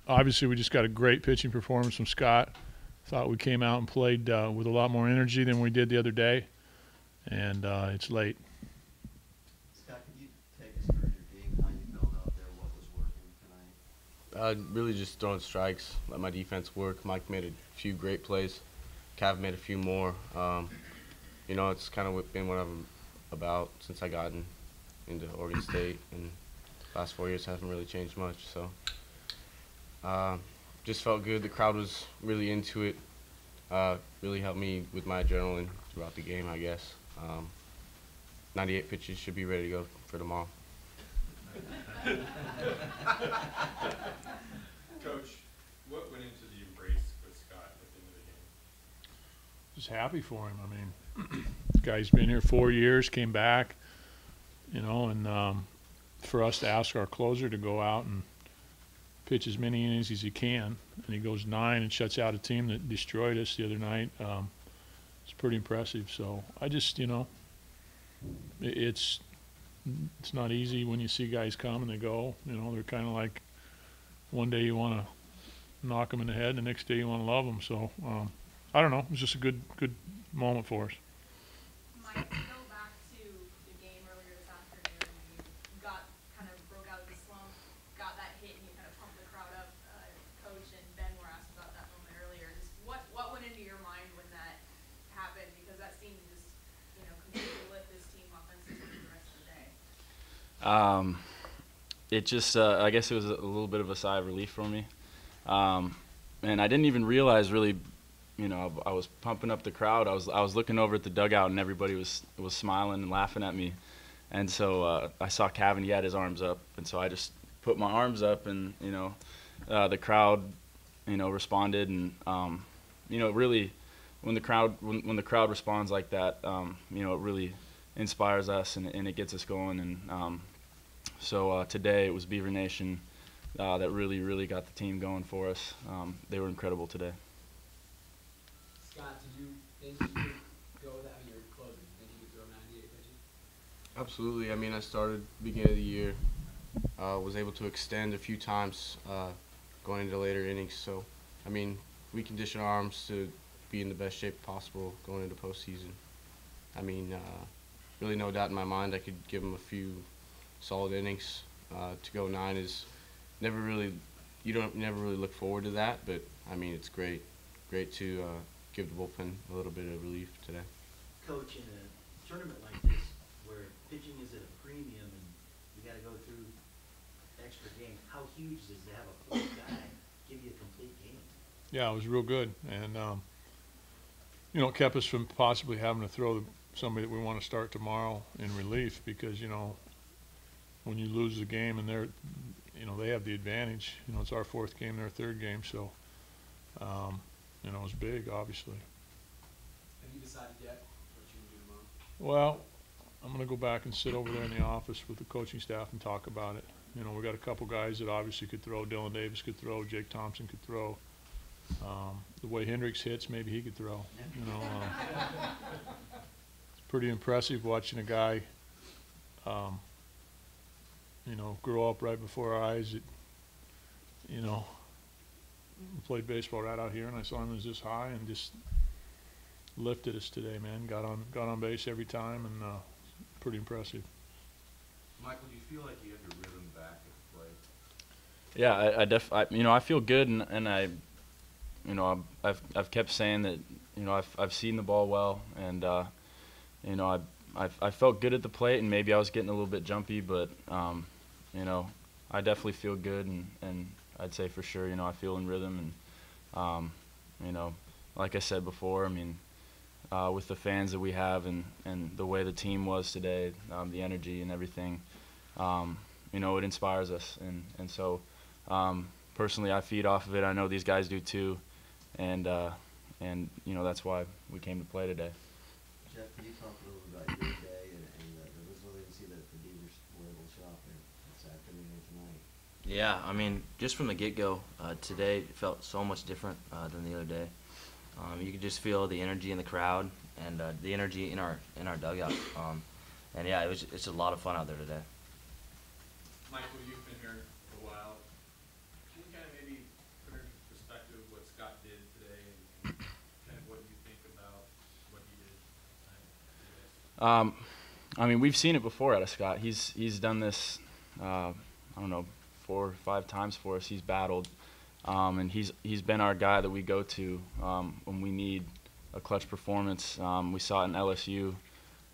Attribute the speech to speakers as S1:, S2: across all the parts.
S1: obviously we just got a great pitching performance from Scott. Thought we came out and played with a lot more energy than we did the other day, and it's late.
S2: Scott, could you take us through your game, how you felt out there, what was working tonight?
S3: Really just throwing strikes, let my defense work. Mike made a few great plays. Cav made a few more. It's kind of been what I'm about since I got into Oregon State, and the last 4 years haven't really changed much. So just felt good. The crowd was really into it. Really helped me with my adrenaline throughout the game, I guess. 98 pitches should be ready to go for tomorrow.
S4: Coach, what went into the embrace with Scott at the end of the game?
S1: Just happy for him. I mean, the guy's been here 4 years, came back, and for us to ask our closer to go out and pitch as many innings as he can, and he goes 9 and shuts out a team that destroyed us the other night. It's pretty impressive. So I just, it's not easy when you see guys come and they go. They're kind of like one day you want to knock them in the head, and the next day you want to love them. So I don't know. It was just a good moment for us.
S5: Mike, to go back to the game earlier this afternoon, you broke out of the slump, got that hit, and you kind of pumped the crowd up. Coach and Ben were asked about that moment earlier. Just what went into your mind when that happened? Because that seemed to just, completely lift this team offensively for the rest of the day.
S6: It just, I guess it was a little bit of a sigh of relief for me. And I didn't even realize really, I was pumping up the crowd. I was looking over at the dugout, and everybody was smiling and laughing at me. And so I saw Kevin, he had his arms up, and so I just put my arms up, and the crowd responded, and really when the crowd responds like that, it really inspires us, and it gets us going. And so today it was Beaver Nation that really got the team going for us. They were incredible today.
S7: Scott, did you think you could go with that? You're closing. Did you think you could throw 98 pitches?
S3: Absolutely. I mean, I started beginning of the year, was able to extend a few times going into later innings. So, I mean, we condition our arms to be in the best shape possible going into postseason. I mean, really no doubt in my mind I could give them a few solid innings. To go 9 is never really look forward to that, but I mean, it's great to give the bullpen a little bit of relief today.
S2: Coach, in a tournament like this, where pitching is at a premium and you got to go through extra games, how huge is it to have a fourth guy give you a complete game?
S1: Yeah, it was real good, and it kept us from possibly having to throw somebody that we want to start tomorrow in relief, because when you lose the game and they have the advantage. It's our 4th game, their 3rd game, so it was big, obviously.
S7: Have you decided yet what you're going to do tomorrow?
S1: Well, I'm going to go back and sit over there in the office with the coaching staff and talk about it. We got a couple guys that obviously could throw. Dylan Davis could throw. Jake Thompson could throw. The way Hendricks hits, maybe he could throw. It's pretty impressive watching a guy, grow up right before our eyes. Played baseball right out here, and I saw him as this high and just lifted us today, man. Got on base every time, and pretty impressive.
S4: Michael, do you feel like you have your rhythm back at the plate?
S6: Yeah, I feel good, and I've kept saying that, I've seen the ball well, and I felt good at the plate, and maybe I was getting a little bit jumpy, but I definitely feel good, and I'd say for sure, I feel in rhythm, and like I said before, I mean, with the fans that we have and the way the team was today, the energy and everything, it inspires us, and so personally I feed off of it. I know these guys do too, and that's why we came to play today.
S2: Jeff, can you talk a little about your day and the resiliency that the Beavers were able to show off here this afternoon and tonight?
S8: Yeah, I mean, just from the get-go, today felt so much different than the other day. You could just feel the energy in the crowd and the energy in our dugout. And yeah, it's a lot of fun out there today.
S4: Michael, you've been here for a while. Can you kind of maybe
S6: I mean, we've seen it before out of Scott. He's done this, I don't know, 4 or 5 times for us. He's battled, and he's been our guy that we go to when we need a clutch performance. We saw it in LSU,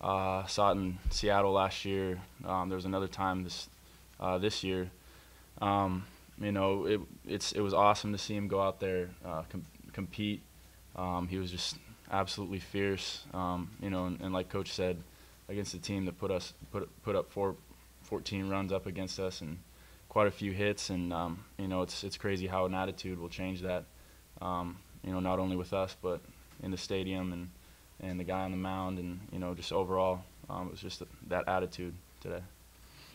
S6: saw it in Seattle last year. There was another time this year. You know, it was awesome to see him go out there, compete. He was just absolutely fierce. You know, and like Coach said, against a team that put up 14 runs up against us and quite a few hits. And you know, it's crazy how an attitude will change that. You know, not only with us but in the stadium and the guy on the mound, and you know, just overall, it was just that attitude today.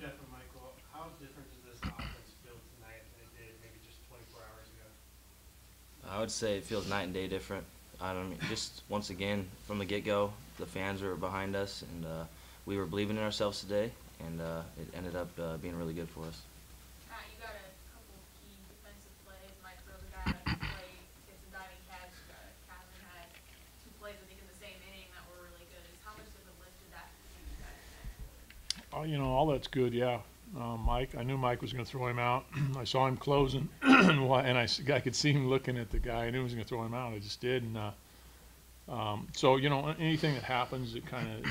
S9: Jeff and Michael, how different does this offense feel tonight than it did maybe just 24 hours ago?
S8: I would say it feels night and day different. I don't mean, just once again, from the get-go, the fans were behind us, and we were believing in ourselves today, and it ended up being really good for us.
S5: Matt, you got a couple key defensive plays. Mike throws a guy that play, gets a diving catch. Calvin had 2 plays, I think, in the same inning that were really good. How much does it lift that for you guys?
S1: You know, all that's good, yeah. Mike, I knew Mike was going to throw him out. I saw him closing, and I could see him looking at the guy. I knew he was going to throw him out. I just did. And so, you know, anything that happens that kind of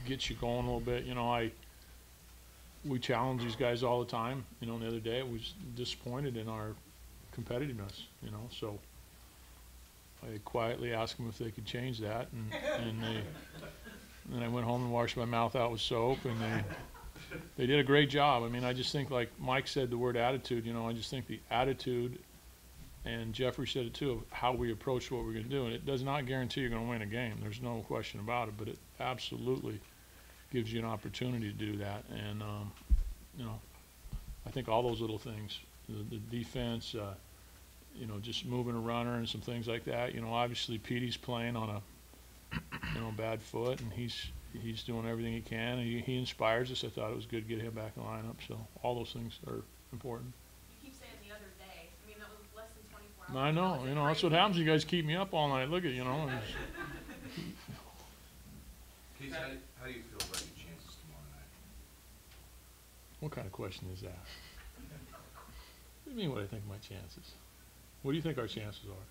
S1: gets you going a little bit. You know, we challenge these guys all the time. You know, the other day I was disappointed in our competitiveness. You know, so I quietly asked them if they could change that, and then I went home and washed my mouth out with soap, and they did a great job. I mean, I just think, like Mike said, the word attitude, you know, I just think the attitude, and Jeffrey said it too, of how we approach what we're going to do. And it does not guarantee you're going to win a game. There's no question about it, but it absolutely gives you an opportunity to do that. And, you know, I think all those little things, the defense, you know, just moving a runner and some things like that. You know, obviously Petey's playing on a, you know, bad foot, and he's doing everything he can. And he inspires us. I thought it was good to get him back in the lineup. So all those things are important.
S5: You keep saying the other day. I mean, that was less than 24 hours.
S1: I know. You know, that's what happens. You guys keep me up all night. Look at, you know.
S10: Casey, how do you feel about your chances tomorrow night?
S1: What kind of question is that? What do you mean, what I think my chances? What do you think our chances are?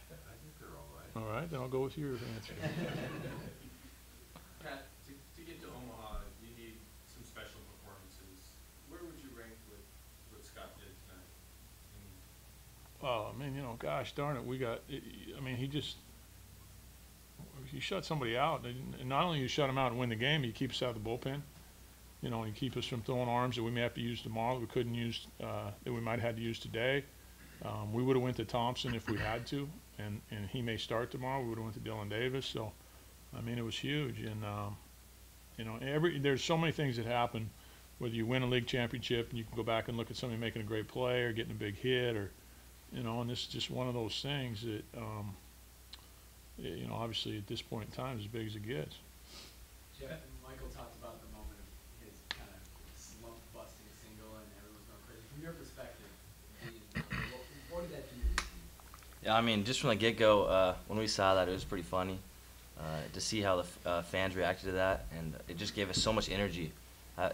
S10: I think they're all right.
S1: All right, then I'll go with your answer.
S4: Pat, to get to Omaha, you need some special performances. Where would you rank with what Scott did tonight?
S1: Oh, I mean, you know, gosh darn it, I mean, he shut somebody out. And not only you shut him out and win the game, he keeps us out of the bullpen. You know, and he keeps us from throwing arms that we may have to use tomorrow, that we couldn't use, that we might have had to use today. We would have went to Thompson if we had to, and he may start tomorrow. We would have went to Dylan Davis. So, I mean, it was huge. And, you know, there's so many things that happen, whether you win a league championship and you can go back and look at somebody making a great play or getting a big hit, or, you know, and this is just one of those things that, you know, obviously at this point in time, as big as it gets.
S7: Jeff and Michael talked about the moment of his kind of slump busting a single and everyone's going crazy. From your perspective, what did that do to the team?
S8: Yeah, I mean, just from the get-go, when we saw that, it was pretty funny to see how the fans reacted to that, and it just gave us so much energy.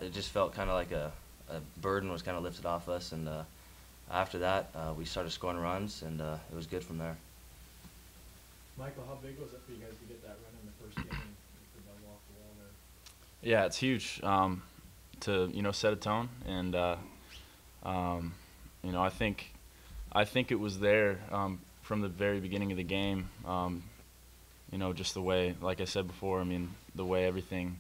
S8: It just felt kind of like a burden was kind of lifted off us, and after that, we started scoring runs, and it was good from there.
S11: Michael, how big was it for you guys to get that run in the first game with the double off the wall there?
S6: Yeah, it's huge to, you know, set a tone, and you know, I think it was there from the very beginning of the game. You know, just the way, like I said before, I mean, the way everything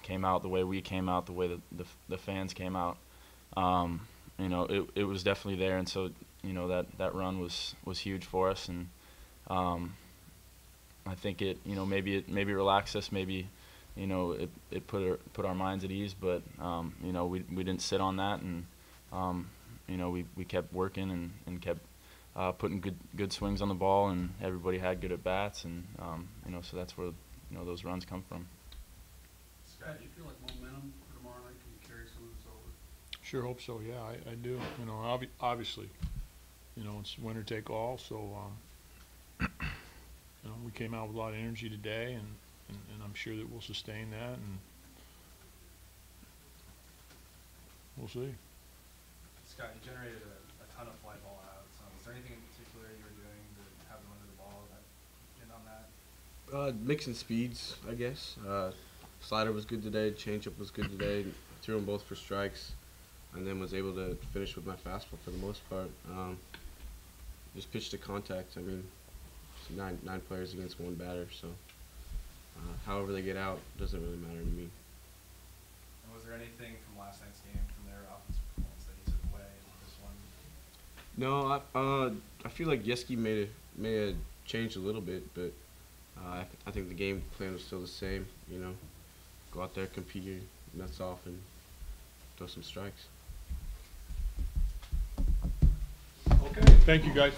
S6: came out, the way we came out, the way that the fans came out. You know, it was definitely there, and so, you know, that run was huge for us, and I think it, you know, maybe it relaxed us, maybe, you know, it put our minds at ease, but you know, we didn't sit on that, and you know, we kept working and kept putting good swings on the ball, and everybody had good at bats, and you know, so that's where, you know, those runs come from.
S10: Scott, do you feel like momentum for tomorrow night can carry some of this over?
S1: Sure hope so. Yeah, I do. You know, obviously, you know, it's winner take all. So, you know, we came out with a lot of energy today, and and I'm sure that we'll sustain that, and we'll see.
S4: Scott, you generated a ton of fly ball outs. Is there anything in particular you were doing to have them under the ball that in on that?
S3: Mixing speeds, I guess. Slider was good today. Changeup was good today. Threw them both for strikes, and then was able to finish with my fastball for the most part. Just pitched to contact. I mean, it's nine players against one batter, so however they get out doesn't really matter to me.
S4: And was there anything from last night's game, from their offensive performance, that you took away in this one?
S3: No, I feel like Yeski may have changed a little bit, but I think the game plan was still the same. You know, go out there, compete your nuts off, and throw some strikes.
S1: Okay. Thank you, guys.